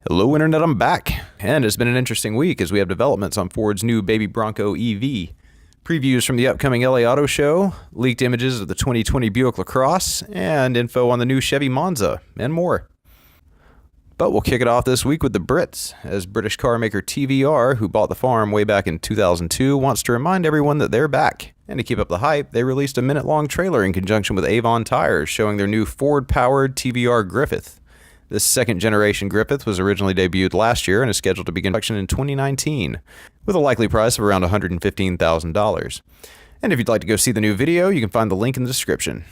Hello Internet, I'm back, and it's been an interesting week as we have developments on Ford's new Baby Bronco EV, previews from the upcoming LA Auto Show, leaked images of the 2020 Buick Lacrosse, and info on the new Chevy Monza, and more. But we'll kick it off this week with the Brits, as British car maker TVR, who bought the farm way back in 2002, wants to remind everyone that they're back. And to keep up the hype, they released a minute-long trailer in conjunction with Avon tires showing their new Ford-powered TVR Griffith. This second-generation Griffith was originally debuted last year and is scheduled to begin production in 2019, with a likely price of around $115,000. And if you'd like to go see the new video, you can find the link in the description.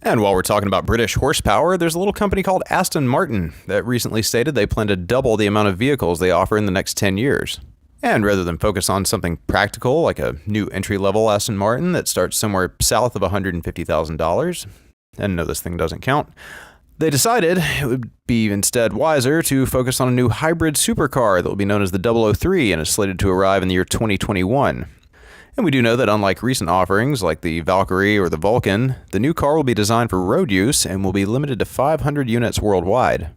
And while we're talking about British horsepower, there's a little company called Aston Martin that recently stated they plan to double the amount of vehicles they offer in the next 10 years. And rather than focus on something practical like a new entry-level Aston Martin that starts somewhere south of $150,000, and no, this thing doesn't count, they decided it would be instead wiser to focus on a new hybrid supercar that will be known as the 003 and is slated to arrive in the year 2021. And we do know that unlike recent offerings like the Valkyrie or the Vulcan, the new car will be designed for road use and will be limited to 500 units worldwide.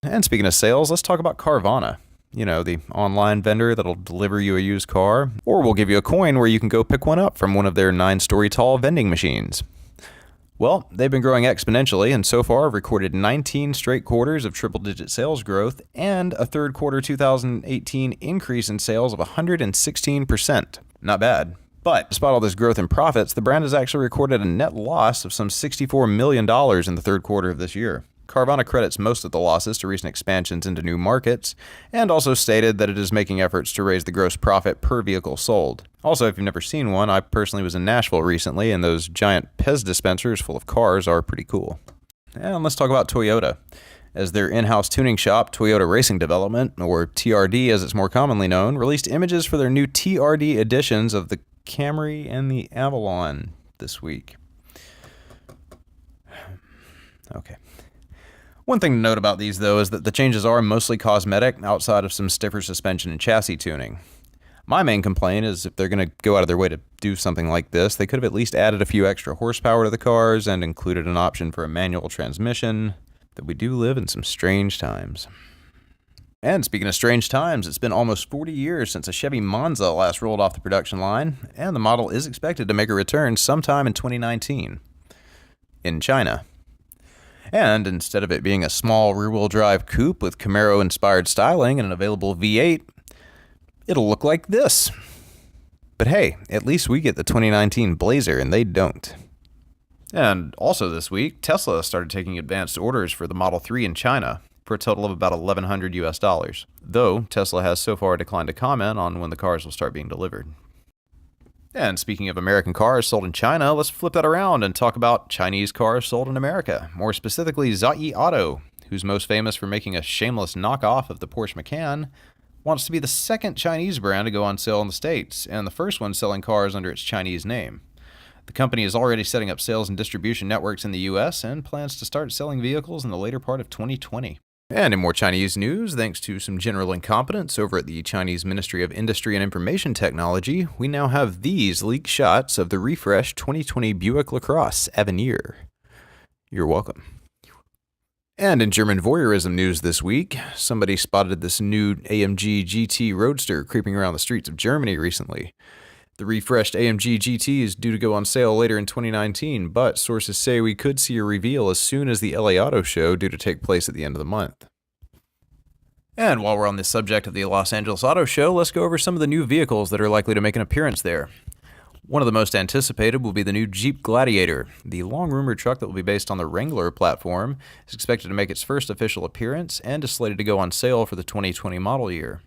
And speaking of sales, let's talk about Carvana. You know, the online vendor that'll deliver you a used car, or will give you a coin where you can go pick one up from one of their 9-story tall vending machines. Well, they've been growing exponentially and so far have recorded 19 straight quarters of triple-digit sales growth and a third quarter 2018 increase in sales of 116%. Not bad. But despite all this growth in profits, the brand has actually recorded a net loss of some $64 million in the third quarter of this year. Carvana credits most of the losses to recent expansions into new markets, and also stated that it is making efforts to raise the gross profit per vehicle sold. Also, if you've never seen one, I personally was in Nashville recently, and those giant Pez dispensers full of cars are pretty cool. And let's talk about Toyota. As their in-house tuning shop, Toyota Racing Development, or TRD as it's more commonly known, released images for their new TRD editions of the Camry and the Avalon this week. Okay. One thing to note about these, though, is that the changes are mostly cosmetic outside of some stiffer suspension and chassis tuning. My main complaint is if they're going to go out of their way to do something like this, they could have at least added a few extra horsepower to the cars and included an option for a manual transmission, that we do live in some strange times. And speaking of strange times, it's been almost 40 years since a Chevy Monza last rolled off the production line, and the model is expected to make a return sometime in 2019. In China. And instead of it being a small rear-wheel drive coupe with Camaro-inspired styling and an available V8, it'll look like this. But hey, at least we get the 2019 Blazer and they don't. And also this week, Tesla started taking advanced orders for the Model 3 in China for a total of about $1,100 US, though Tesla has so far declined to comment on when the cars will start being delivered. And speaking of American cars sold in China, let's flip that around and talk about Chinese cars sold in America, more specifically Zai Auto, who's most famous for making a shameless knockoff of the Porsche Macan, wants to be the second Chinese brand to go on sale in the States, and the first one selling cars under its Chinese name. The company is already setting up sales and distribution networks in the US and plans to start selling vehicles in the later part of 2020. And in more Chinese news, thanks to some general incompetence over at the Chinese Ministry of Industry and Information Technology, we now have these leaked shots of the refreshed 2020 Buick Lacrosse Aviner. You're welcome. And in German voyeurism news this week, somebody spotted this new AMG GT Roadster creeping around the streets of Germany recently. The refreshed AMG GT is due to go on sale later in 2019, but sources say we could see a reveal as soon as the LA Auto Show due to take place at the end of the month. And while we're on the subject of the Los Angeles Auto Show, let's go over some of the new vehicles that are likely to make an appearance there. One of the most anticipated will be the new Jeep Gladiator. The long-rumored truck that will be based on the Wrangler platform is expected to make its first official appearance and is slated to go on sale for the 2020 model year.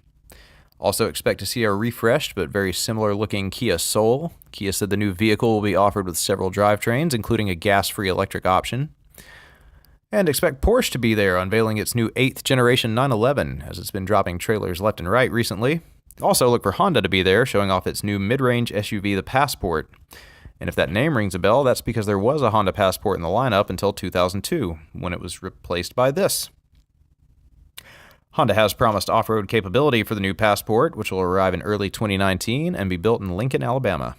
Also expect to see a refreshed but very similar-looking Kia Soul. Kia said the new vehicle will be offered with several drivetrains, including a gas-free electric option. And expect Porsche to be there, unveiling its new 8th generation 911, as it's been dropping trailers left and right recently. Also look for Honda to be there, showing off its new mid-range SUV, the Passport. And if that name rings a bell, that's because there was a Honda Passport in the lineup until 2002, when it was replaced by this. Honda has promised off-road capability for the new Passport, which will arrive in early 2019 and be built in Lincoln, Alabama.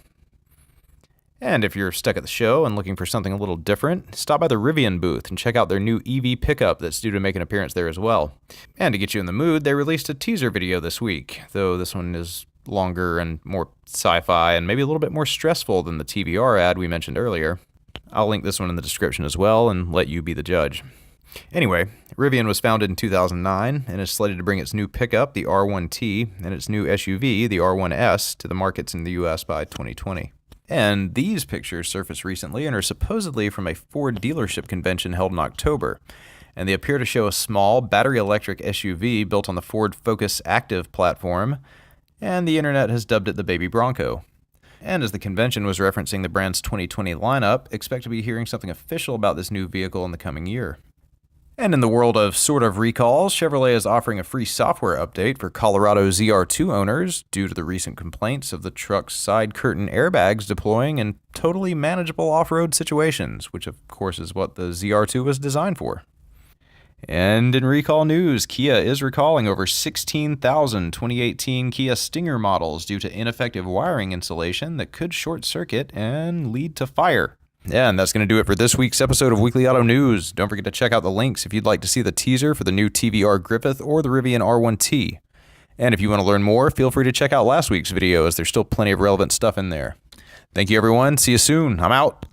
And if you're stuck at the show and looking for something a little different, stop by the Rivian booth and check out their new EV pickup that's due to make an appearance there as well. And to get you in the mood, they released a teaser video this week, though this one is longer and more sci-fi and maybe a little bit more stressful than the TVR ad we mentioned earlier. I'll link this one in the description as well and let you be the judge. Anyway, Rivian was founded in 2009 and is slated to bring its new pickup, the R1t, and its new SUV, the R1s, to the markets in the US by 2020. And these pictures surfaced recently and are supposedly from a Ford dealership convention held in October. And they appear to show a small battery-electric SUV built on the Ford Focus Active platform, and the internet has dubbed it the Baby Bronco. And as the convention was referencing the brand's 2020 lineup, expect to be hearing something official about this new vehicle in the coming year. And in the world of sort of recalls, Chevrolet is offering a free software update for Colorado ZR2 owners due to the recent complaints of the truck's side curtain airbags deploying in totally manageable off-road situations, which of course is what the ZR2 was designed for. And in recall news, Kia is recalling over 16,000 2018 Kia Stinger models due to ineffective wiring insulation that could short circuit and lead to fire. Yeah, and that's going to do it for this week's episode of Weekly Auto News. Don't forget to check out the links if you'd like to see the teaser for the new TVR Griffith or the Rivian R1t. And if you want to learn more, feel free to check out last week's video as there's still plenty of relevant stuff in there. Thank you, everyone. See you soon. I'm out.